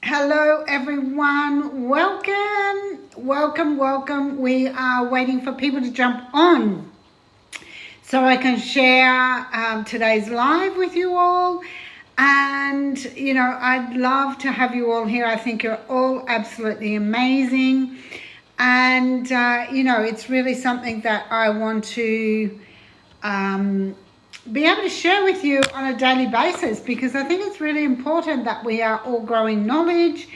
Hello, everyone. Welcome. We are waiting for people to jump on so I can share today's live with you all. And, I'd love to have you all here. I think you're all absolutely amazing. And, it's really something that I want to be able to share with you on a daily basis, because I think it's really important that we are all growing knowledge.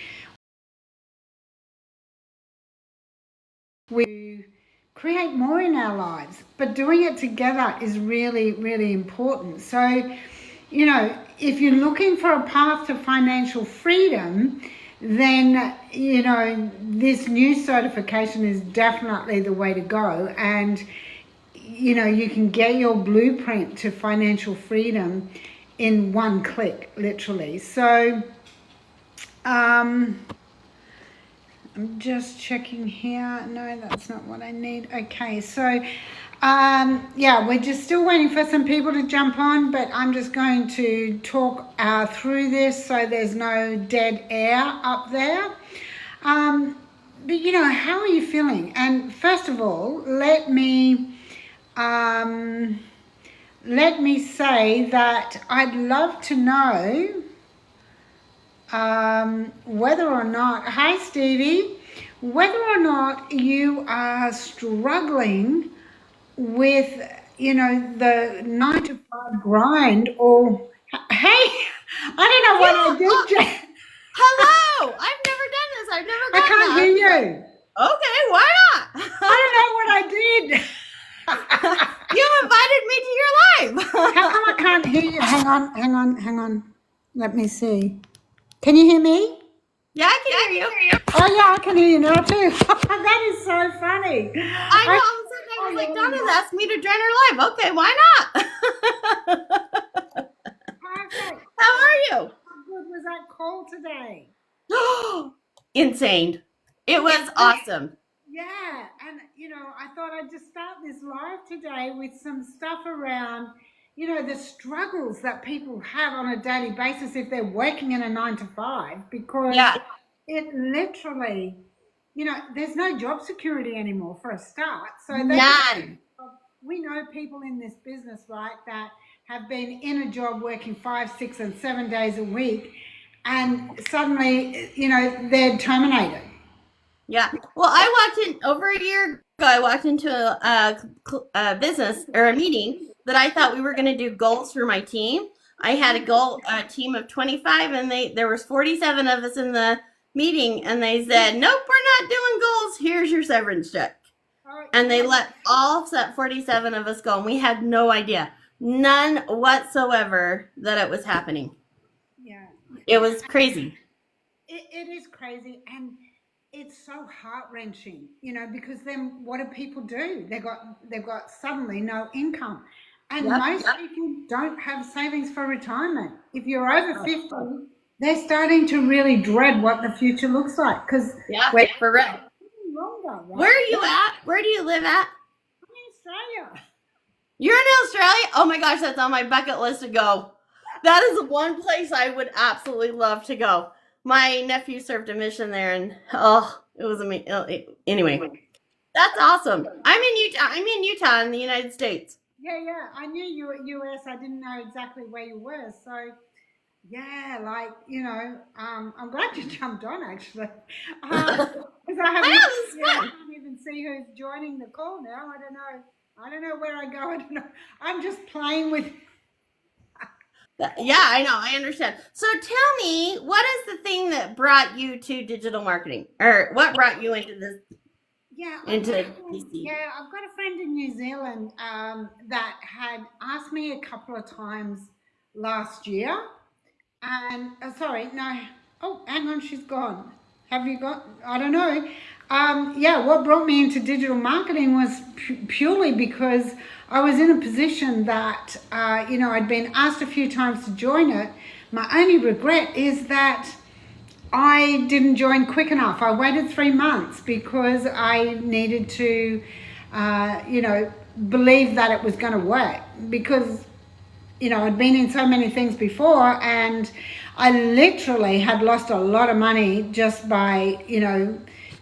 We create more in our lives, but doing it together is really, really important. So, if you're looking for a path to financial freedom, then, this new certification is definitely the way to go. And you can get your blueprint to financial freedom in one click, literally. So, I'm just checking here. No, that's not what I need. Okay, so, we're just still waiting for some people to jump on, but I'm just going to talk through this so there's no dead air up there. But, how are you feeling? And first of all, let me say that I'd love to know whether or not, hi Stevie, whether or not you are struggling with, the 9 to 5 grind, or, hey, I don't know what I did, Jen. Hello, I've never done this. I've never done I can't that. hear you. Okay, why not? I don't know what I did. You invited me to your live. How come I can't hear you? Hang on. Let me see. Can you hear me? Yeah, I can hear you. Oh yeah, I can hear you now too. That is so funny. I know. All of a sudden, I was like, Donna's asked me to join her live. Okay, why not? Perfect. How are you? How good was that call today? Insane. It was awesome. Yeah, and I thought I'd just start this live today with some stuff around, the struggles that people have on a daily basis if they're working in a 9 to 5, because it literally, there's no job security anymore for a start. So None. we know people in this business, right, that have been in a job working 5, 6, and 7 days a week, and suddenly, they're terminated. Yeah. Well, I walked in over a year ago. I walked into a business or a meeting that I thought we were going to do goals for my team. I had a team of 25, and there was 47 of us in the meeting, and they said, "Nope, we're not doing goals. Here's your severance check." And they let all 47 of us go, and we had no idea, none whatsoever, that it was happening. Yeah. It was crazy. It is crazy, and it's so heart-wrenching, because then what do people do? They've got suddenly no income, and most people don't have savings for retirement. If you're over 50, they're starting to really dread what the future looks like, because for real. Longer, right? Where are you at? Where do you live at? I'm in Australia. You're in Australia? Oh my gosh, that's on my bucket list to go. That is the one place I would absolutely love to go. My nephew served a mission there, and it was amazing. Anyway, that's awesome. I'm in Utah in the United States. Yeah. I knew you were US. I didn't know exactly where you were. So, yeah, I'm glad you jumped on, actually. Because I can't even see who's joining the call now. I don't know where I go. I don't know. I'm just playing with. Yeah, I know. I understand. So tell me, what is the thing that brought you to digital marketing, or what brought you into this? DC? I've got a friend in New Zealand that had asked me a couple of times last year, and hang on, she's gone. Have you got? I don't know. What brought me into digital marketing was purely because I was in a position that, I'd been asked a few times to join it. My only regret is that I didn't join quick enough. I waited 3 months because I needed to, believe that it was going to work, because I'd been in so many things before, and I literally had lost a lot of money just by,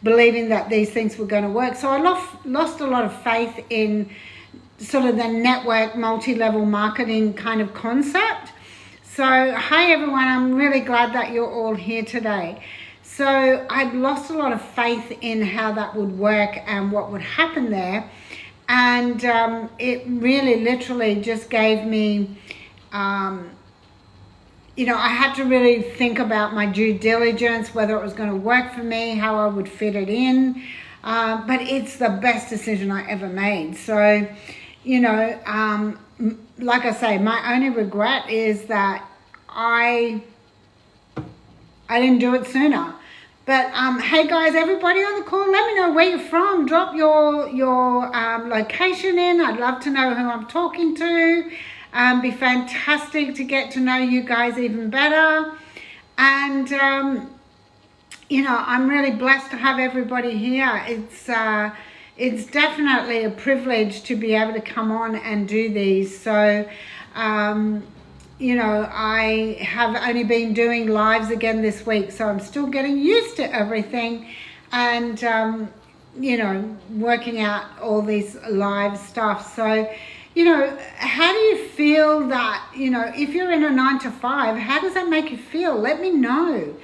believing that these things were going to work. So I lost a lot of faith in sort of the network multi-level marketing kind of concept. So hi everyone, I'm really glad that you're all here today. So I'd lost a lot of faith in how that would work and what would happen there. And it really literally just gave me, I had to really think about my due diligence, whether it was going to work for me, how I would fit it in. But it's the best decision I ever made. So, like I say, my only regret is that I didn't do it sooner. But hey guys, everybody on the call, let me know where you're from. Drop your location in. I'd love to know who I'm talking to. Be fantastic to get to know you guys even better. And I'm really blessed to have everybody here. It's definitely a privilege to be able to come on and do these. So I have only been doing lives again this week, so I'm still getting used to everything and, working out all these live stuff. So, how do you feel that, if you're in a 9 to 5, how does that make you feel? Let me know.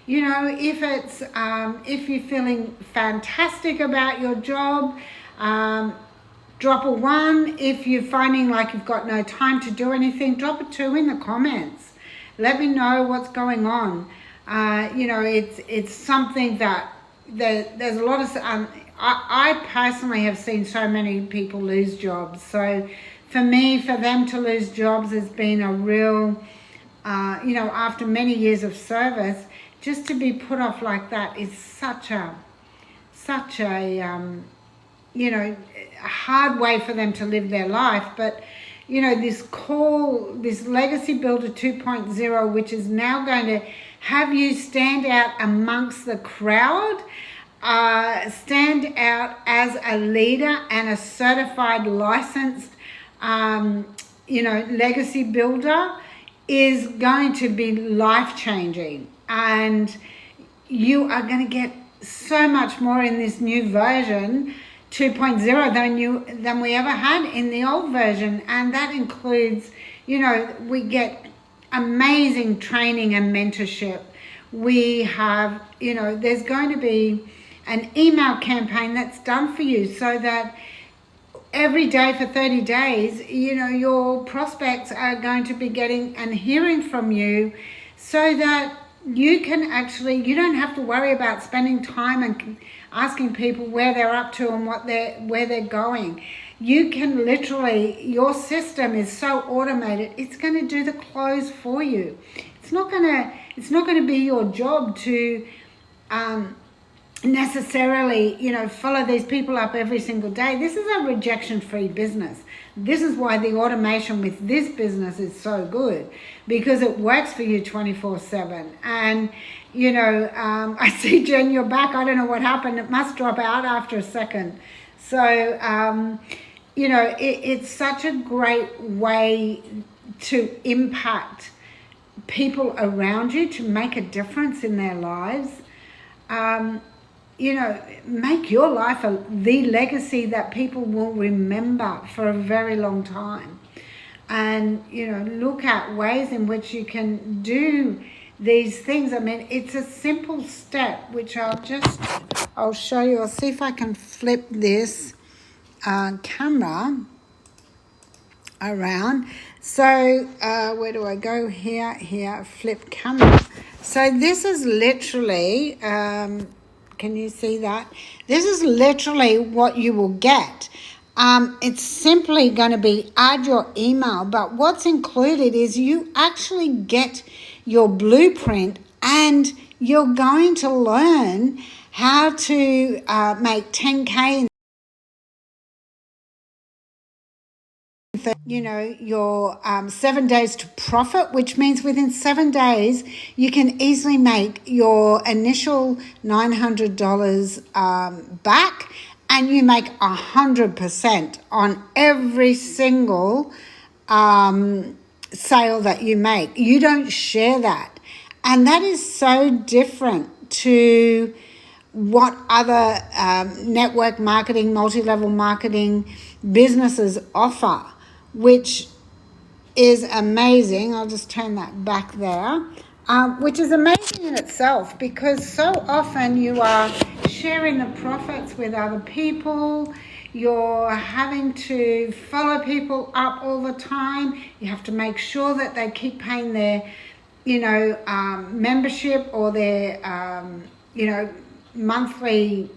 If you're feeling fantastic about your job, drop a 1. If you're finding like you've got no time to do anything, drop a 2 in the comments. Let me know what's going on. It's something that there's a lot of, I personally have seen so many people lose jobs. So for me, for them to lose jobs has been a real, after many years of service, just to be put off like that is such a hard way for them to live their life. But this Legacy Builder 2.0, which is now going to have you stand out amongst the crowd, stand out as a leader and a certified licensed legacy builder, is going to be life-changing. And you are going to get so much more in this new version 2.0 than we ever had in the old version. And that includes, we get amazing training and mentorship. We have, there's going to be an email campaign that's done for you so that every day for 30 days, your prospects are going to be getting and hearing from you, so that you can actually, you don't have to worry about spending time and asking people where they're up to and where they're going. You can literally, your system is so automated, it's going to do the close for you. It's not going to be your job to necessarily, follow these people up every single day. This is a rejection-free business. This is why the automation with this business is so good, because it works for you 24/7. And, I see Jen, you're back. I don't know what happened. It must drop out after a second. So, it's such a great way to impact people around you, to make a difference in their lives. Make your life the legacy that people will remember for a very long time. And, look at ways in which you can do these things. I mean, it's a simple step, which I'll show you. I'll see if I can flip this camera around. So, where do I go? Here, flip camera. So this is literally, can you see that? This is literally what you will get. It's simply going to be add your email, but what's included is you actually get your blueprint, and you're going to learn how to make 10K your 7 days to profit, which means within 7 days you can easily make your initial $900 back, and you make 100% on every single sale that you make. You don't share that. And that is so different to what other network marketing, multi-level marketing businesses offer, which is amazing. I'll just turn that back there. Which is amazing in itself, because so often you are sharing the profits with other people. You're having to follow people up all the time. You have to make sure that they keep paying their, membership or their, monthly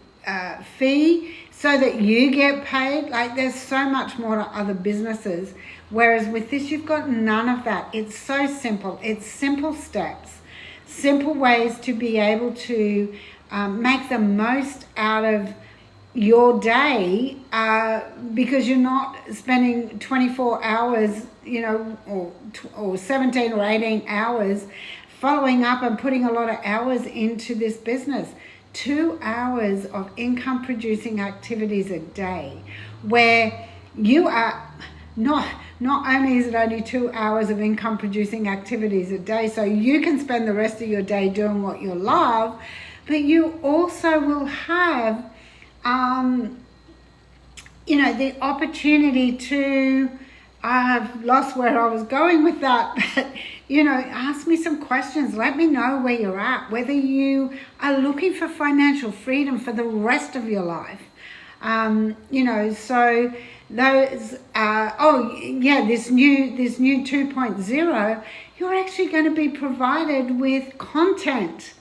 fee so that you get paid. Like, there's so much more to other businesses. Whereas with this, you've got none of that. It's so simple. It's simple steps, simple ways to be able to make the most out of your day, because you're not spending 24 hours, or 17 or 18 hours following up and putting a lot of hours into this business. 2 hours of income producing activities a day, where you are not only is it only 2 hours of income producing activities a day, so you can spend the rest of your day doing what you love, but you also will have, the opportunity to, I've lost where I was going with that, but, ask me some questions. Let me know where you're at, whether you are looking for financial freedom for the rest of your life. So those, this new 2.0, you're actually going to be provided with content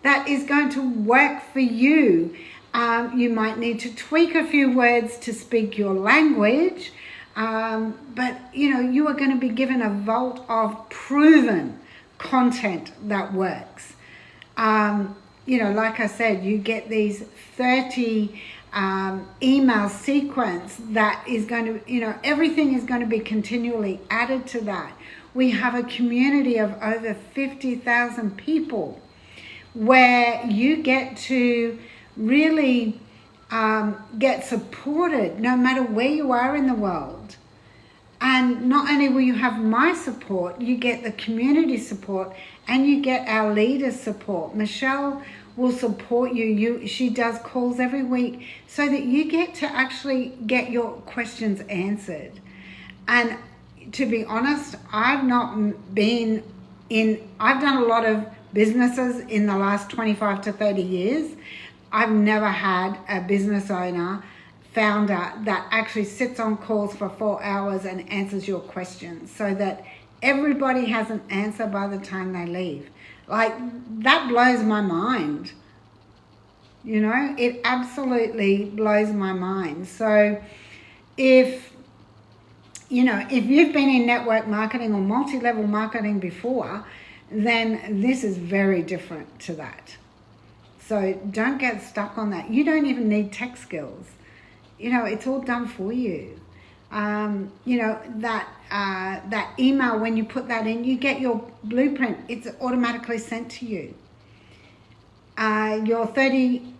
that is going to work for you. You might need to tweak a few words to speak your language, but you are going to be given a vault of proven content that works. Like I said, you get these 30 email sequence that is going to, everything is going to be continually added to that. We have a community of over 50,000 people where you get to really get supported no matter where you are in the world. And not only will you have my support, you get the community support, and you get our leaders' support. Michelle will support you. She does calls every week so that you get to actually get your questions answered. And to be honest, I've done a lot of businesses in the last 25 to 30 years. I've never had a business owner, founder, that actually sits on calls for 4 hours and answers your questions so that everybody has an answer by the time they leave. Like, that blows my mind. It absolutely blows my mind. So if you've been in network marketing or multi-level marketing before, then this is very different to that. So don't get stuck on that. You don't even need tech skills. It's all done for you. That email, when you put that in, you get your blueprint. It's automatically sent to you. Your 30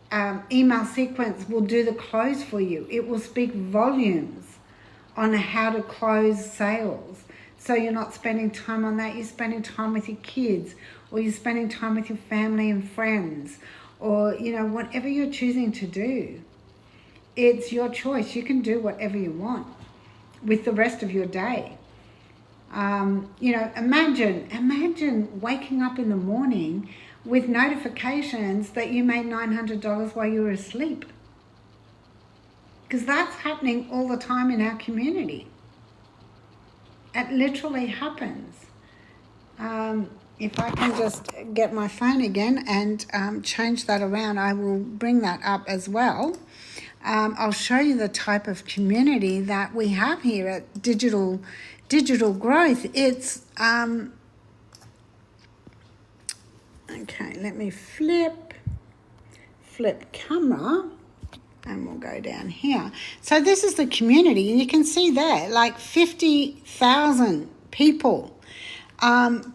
email sequence will do the close for you. It will speak volumes on how to close sales. So you're not spending time on that. You're spending time with your kids, or you're spending time with your family and friends, or, whatever you're choosing to do. It's your choice. You can do whatever you want with the rest of your day. Imagine waking up in the morning with notifications that you made $900 while you were asleep. Because that's happening all the time in our community. It literally happens. If I can just get my phone again and change that around, I will bring that up as well. I'll show you the type of community that we have here at Digital Growth. It's okay, let me flip camera, and we'll go down here. So this is the community, and you can see there, like 50,000 people.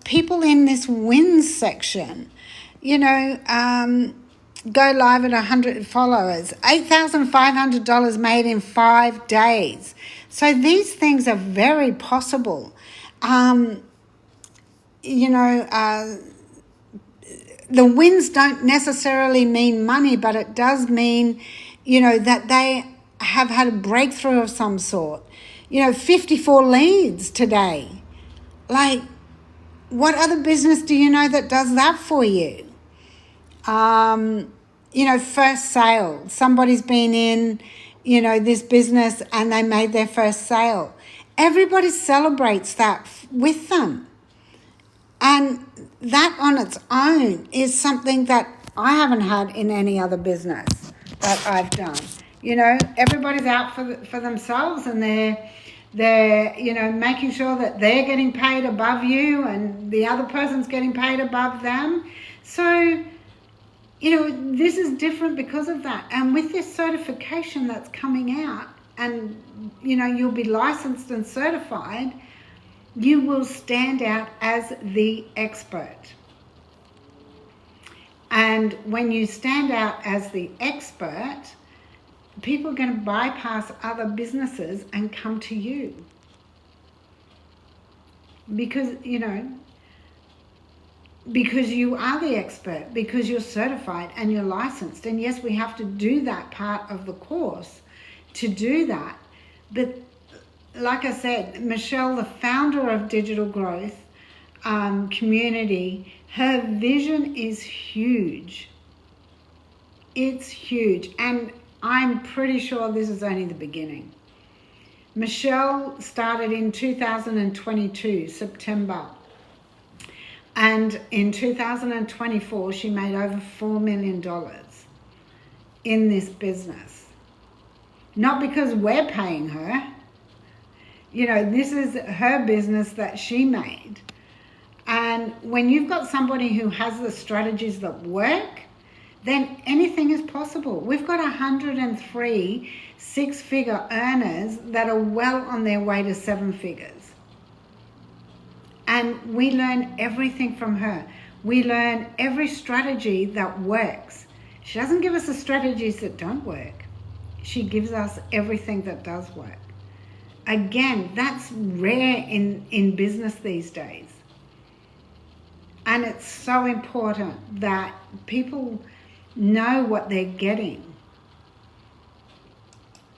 People in this wins section, go live at 100 followers, $8,500 made in 5 days. So these things are very possible. um, you know, the wins don't necessarily mean money, but it does mean, you know, that they have had a breakthrough of some sort. You know, 54 leads today. Like, what other business do you know that does that for you? You know, first sale. Somebody's been in, you know, this business and they made their first sale. Everybody celebrates that with them. And that on its own is something that I haven't had in any other business that I've done. You know, everybody's out for themselves, and they're you know, making sure that they're getting paid above you and the other person's getting paid above them. So, you know, this is different because of that. And with this certification that's coming out, and, you know, you'll be licensed and certified, you will stand out as the expert. And when you stand out as the expert, people are going to bypass other businesses and come to you. Because, you know, because you are the expert, because you're certified and you're licensed. And yes, we have to do that part of the course to do that. But like I said, Michelle, the founder of Digital Growth Community, her vision is huge. It's huge. And I'm pretty sure this is only the beginning. Michelle started in 2022, September. And in 2024, she made over $4 million in this business. Not because we're paying her. You know, this is her business that she made. And when you've got somebody who has the strategies that work, then anything is possible. We've got 103 six-figure earners that are well on their way to seven figures. And we learn everything from her. We learn every strategy that works. She doesn't give us the strategies that don't work. She gives us everything that does work. Again, that's rare in business these days. And it's so important that people know what they're getting.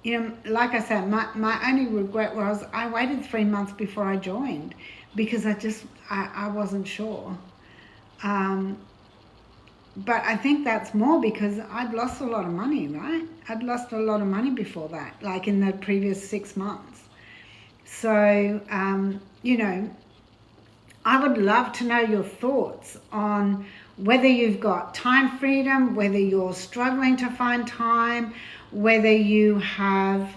You know, like I said, my only regret was I waited 3 months before I joined because I wasn't sure. But I think that's more because I'd lost a lot of money, right? I'd lost a lot of money before that, like in the previous 6 months. So, you know, I would love to know your thoughts on whether you've got time freedom, whether you're struggling to find time, whether you have,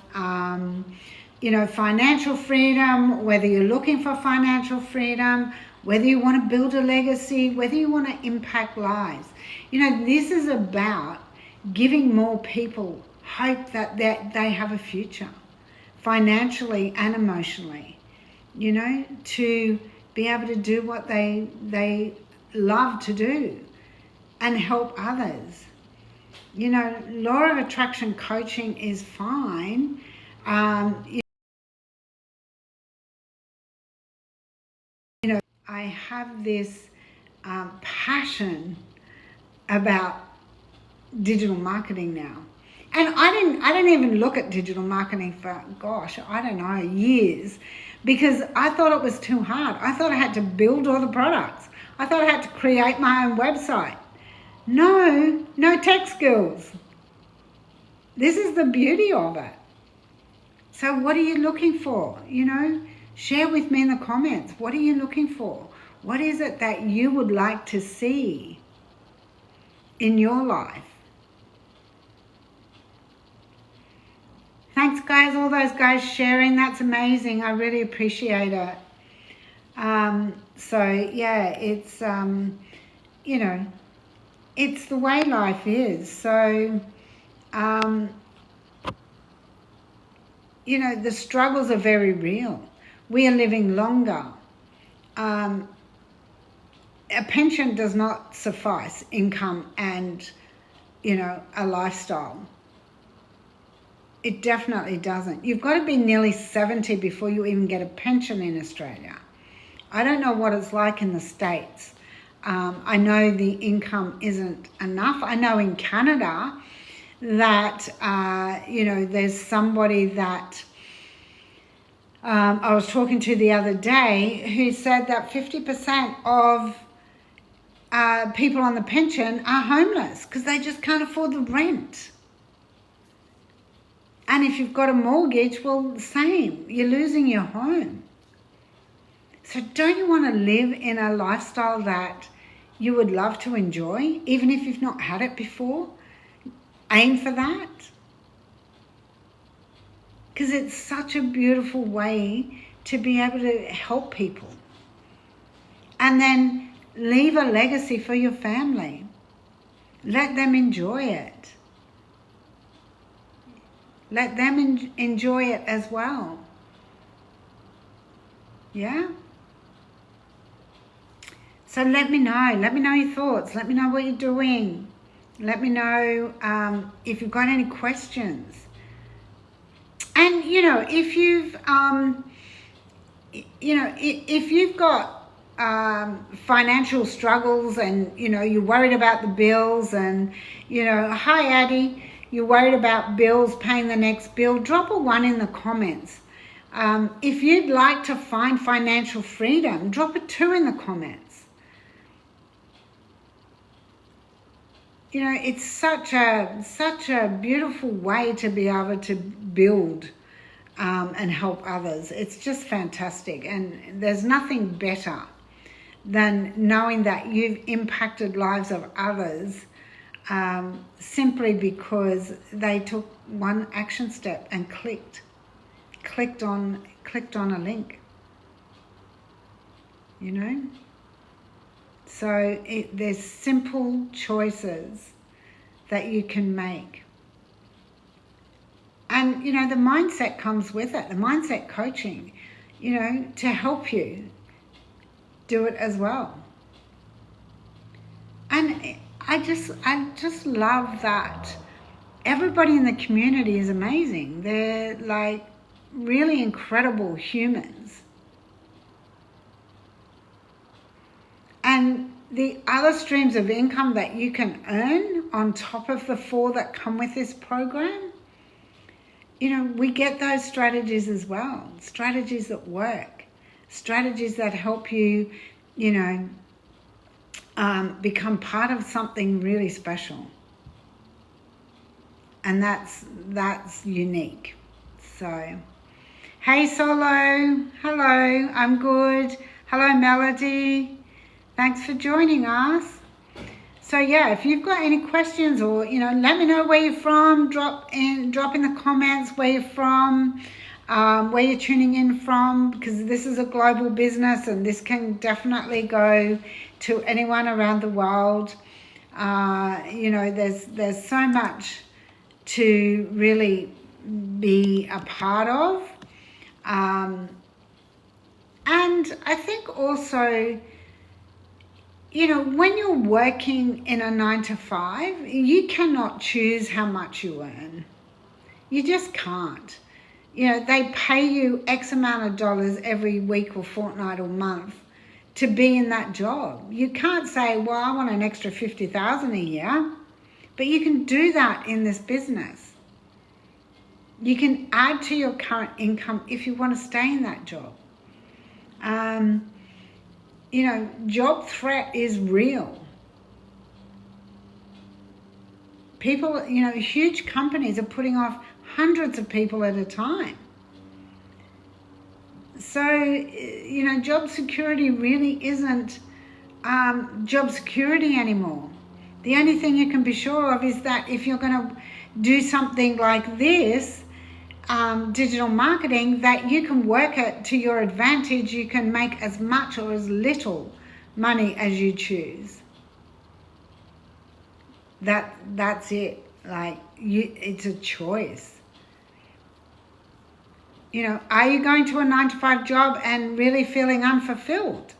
you know, financial freedom, whether you're looking for financial freedom, whether you want to build a legacy, whether you want to impact lives. You know, this is about giving more people hope that they have a future, financially and emotionally, you know, to be able to do what they love to do and help others. You know, law of attraction coaching is fine. You know, I have this passion about digital marketing now. And I didn't even look at digital marketing for, gosh, I don't know, years, because I thought it was too hard. I thought I had to build all the products. I thought I had to create my own website. No tech skills. This is the beauty of it. So what are you looking for? You know, share with me in the comments. What are you looking for? What is it that you would like to see in your life? Thanks, guys, all those guys sharing. That's amazing. I really appreciate it. So, yeah, it's, you know, it's the way life is. So, you know, the struggles are very real. We are living longer. A pension does not suffice income and, you know, a lifestyle. It definitely doesn't. You've got to be nearly 70 before you even get a pension in Australia. I don't know what it's like in the States. I know the income isn't enough. I know in Canada that, there's somebody that I was talking to the other day who said that 50% of people on the pension are homeless because they just can't afford the rent. And if you've got a mortgage, well, same. You're losing your home. So don't you want to live in a lifestyle that you would love to enjoy, even if you've not had it before? Aim for that. Because it's such a beautiful way to be able to help people. And then leave a legacy for your family. Let them enjoy it. Let them enjoy it as well. Yeah? So let me know. Let me know your thoughts. Let me know what you're doing. Let me know if you've got any questions. And, if you've got financial struggles and, you're worried about the bills and, hi, Addie, you're worried about bills, paying the next bill, drop a 1 in the comments. If you'd like to find financial freedom, drop a 2 in the comments. It's such a beautiful way to be able to build and help others. It's just fantastic. And there's nothing better than knowing that you've impacted lives of others simply because they took one action step and clicked on a link. So there's simple choices that you can make. And, the mindset comes with it, the mindset coaching, to help you do it as well. And I just love that everybody in the community is amazing. They're like really incredible humans. And the other streams of income that you can earn on top of the 4 that come with this program, we get those strategies as well. Strategies that work. Strategies that help you, become part of something really special. And that's unique. So, hey Solo, hello, I'm good. Hello Melody. Thanks for joining us. So yeah, if you've got any questions or, let me know where you're from. Drop in the comments where you're from, where you're tuning in from, because this is a global business and this can definitely go to anyone around the world. There's so much to really be a part of. And I think also, when you're working in a 9-to-5, you cannot choose how much you earn. You just can't. They pay you X amount of dollars every week or fortnight or month to be in that job. You can't say, well, I want an extra $50,000 a year, but you can do that in this business. You can add to your current income if you want to stay in that job. Job threat is real. People, huge companies are putting off hundreds of people at a time. So, job security really isn't job security anymore. The only thing you can be sure of is that if you're going to do something like this, digital marketing, that you can work it to your advantage. You can make as much or as little money as you choose. That's it. It's a choice. Are you going to a 9-to-5 job and really feeling unfulfilled?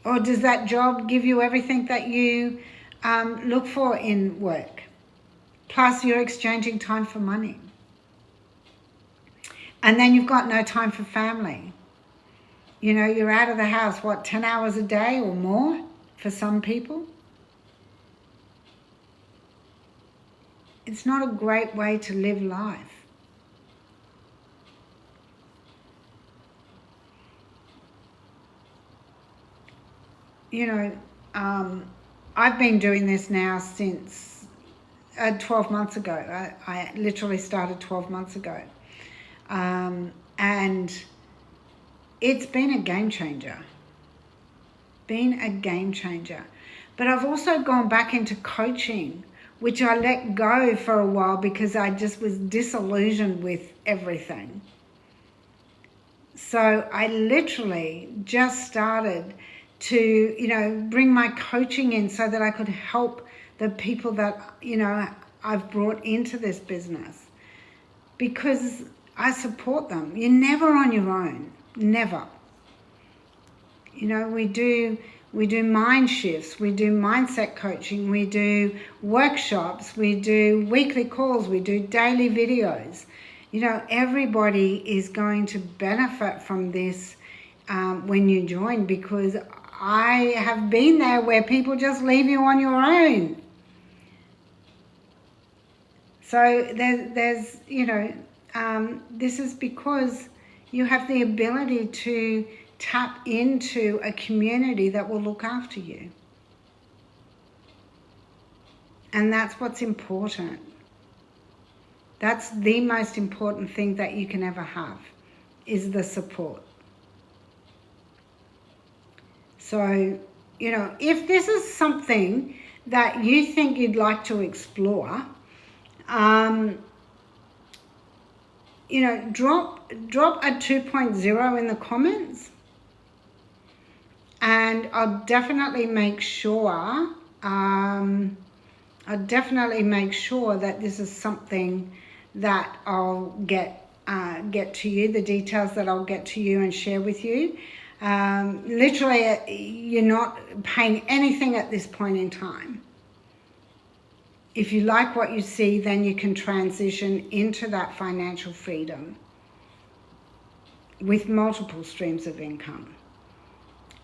Or does that job give you everything that you look for in work? Plus you're exchanging time for money. And then you've got no time for family. You know, you're out of the house, 10 hours a day or more for some people? It's not a great way to live life. You know, I've been doing this now since 12 months ago. I literally started 12 months ago. And it's been a game changer. But I've also gone back into coaching, which I let go for a while because I just was disillusioned with everything. So I literally just started to, you know, bring my coaching in so that I could help the people that, you know, I've brought into this business, because I support them. You're never on your own, never. You know, we do mind shifts, we do mindset coaching, we do workshops, we do weekly calls, we do daily videos. You know, everybody is going to benefit from this when you join, because I have been there where people just leave you on your own. So there's you know, this is because you have the ability to tap into a community that will look after you. And that's what's important. That's the most important thing that you can ever have, is the support. So, you know, if this is something that you think you'd like to explore, you know, drop a 2.0 in the comments, and I'll definitely make sure that this is something that I'll get to you, the details that I'll get to you and share with you. Literally, you're not paying anything at this point in time. If you like what you see, then you can transition into that financial freedom with multiple streams of income.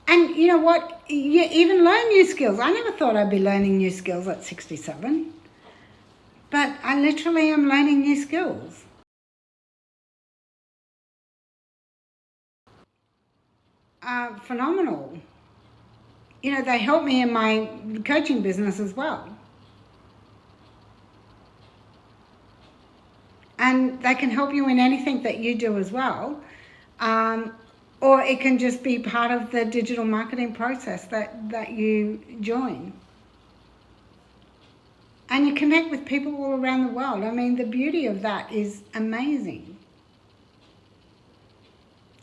And you know what? You even learn new skills. I never thought I'd be learning new skills at 67. But I literally am learning new skills. Phenomenal. You know, they help me in my coaching business as well. And they can help you in anything that you do as well. Or it can just be part of the digital marketing process that you join. And you connect with people all around the world. I mean, the beauty of that is amazing.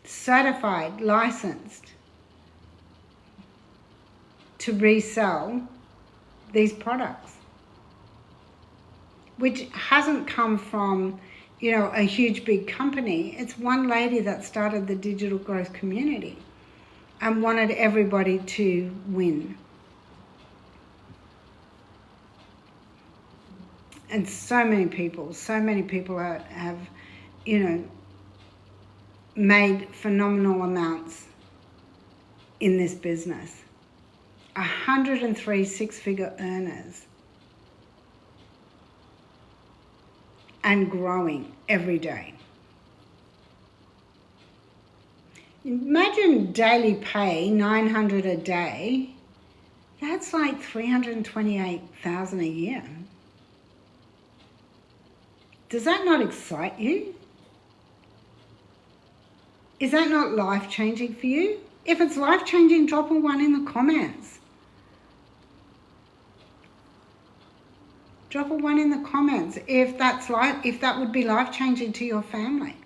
Certified, licensed to resell these products, which hasn't come from, you know, a huge big company. It's one lady that started the digital growth community and wanted everybody to win. And so many people have, you know, made phenomenal amounts in this business. 103 six-figure earners. And growing every day. Imagine daily pay, 900 a day. That's like 328,000 a year. Does that not excite you? Is that not life-changing for you? If it's life-changing, drop a 1 in the comments. Drop a 1 in the comments if that would be life-changing to your family.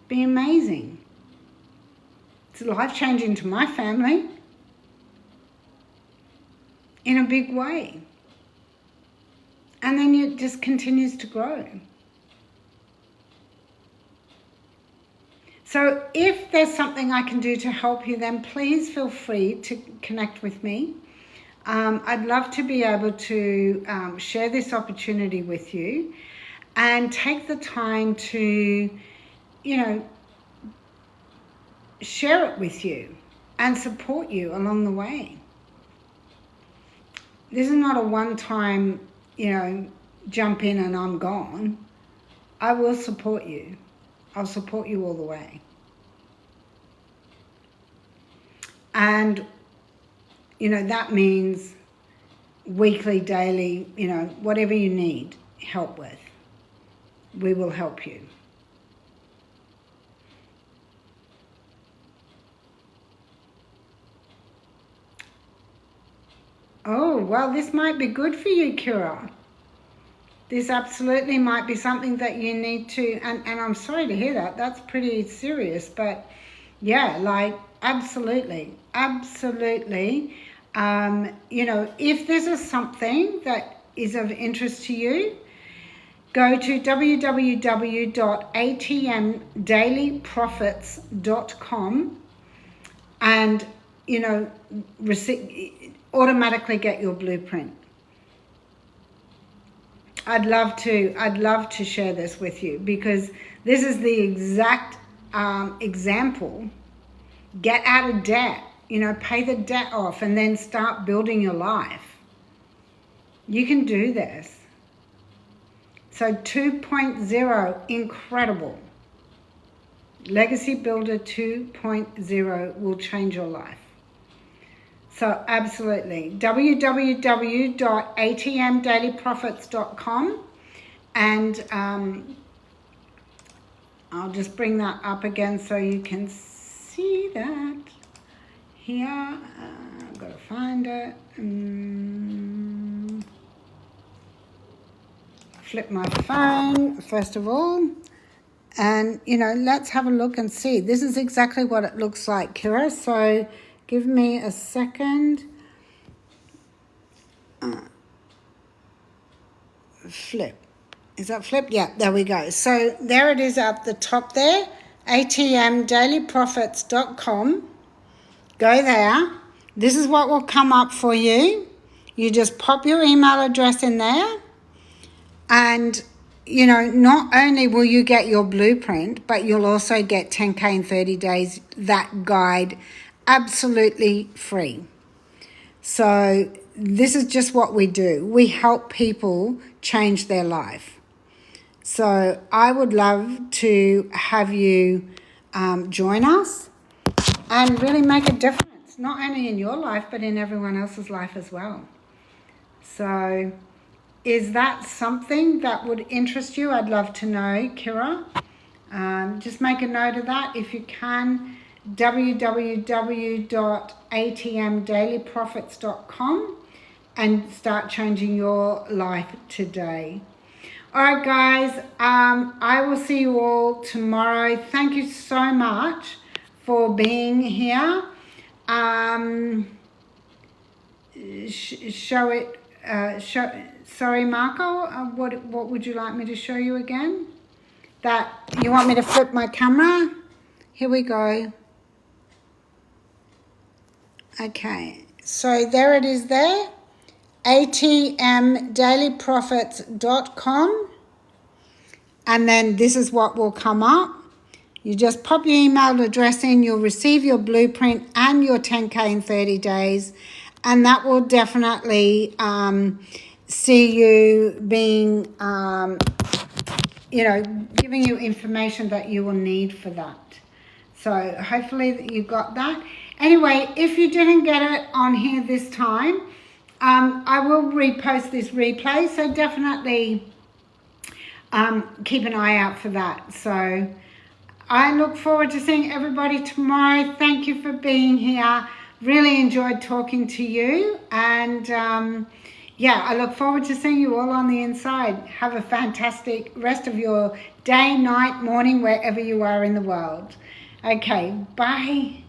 Be amazing. It's life-changing to my family in a big way. And then it just continues to grow. So if there's something I can do to help you, then please feel free to connect with me. I'd love to be able to share this opportunity with you. and take the time to, you know, share it with you and support you along the way. This is not a one-time, you know, jump in and I'm gone. I will support you. I'll support you all the way. And, you know, that means weekly, daily, you know, whatever you need help with, we will help you. Oh, well, this might be good for you, Kira. This absolutely might be something that you need to, and I'm sorry to hear that. That's pretty serious, but yeah, like, absolutely. You know, if this is something that is of interest to you, go to www.atmdailyprofits.com and, you know, automatically get your blueprint. I'd love to share this with you, because this is the exact example. Get out of debt, you know, pay the debt off and then start building your life. You can do this. So 2.0, incredible. Legacy Builder 2.0 will change your life. So absolutely, www.atmdailyprofits.com, and I'll just bring that up again so you can see that here. I've got to find it. Flip my phone first of all, and you know, let's have a look and see. This is exactly what it looks like, Kira. So give me a second. Flip. Is that flip? Yeah, there we go. So there it is at the top there, atmdailyprofits.com. Go there. This is what will come up for you. You just pop your email address in there, and you know, not only will you get your blueprint, but you'll also get 10K in 30 days, that guide, absolutely free. So this is just what we do. We help people change their life. So I would love to have you join us and really make a difference, not only in your life, but in everyone else's life as well. So is that something that would interest you? I'd love to know, Kira. Just make a note of that if you can. www.atmdailyprofits.com and start changing your life today. All right, guys, I will see you all tomorrow. Thank you so much for being here. Sorry, Marco, what would you like me to show you again? That you want me to flip my camera? Here we go. Okay, so there it is there, atmdailyprofits.com, and then this is what will come up. You just pop your email address in, you'll receive your blueprint and your 10K in 30 days, and that will definitely see you being, you know, giving you information that you will need for that. So hopefully you got that. Anyway, if you didn't get it on here this time, I will repost this replay, so definitely keep an eye out for that. So I look forward to seeing everybody tomorrow. Thank you for being here. Really enjoyed talking to you, and yeah, I look forward to seeing you all on the inside. Have a fantastic rest of your day, night, morning, wherever you are in the world. Okay, bye.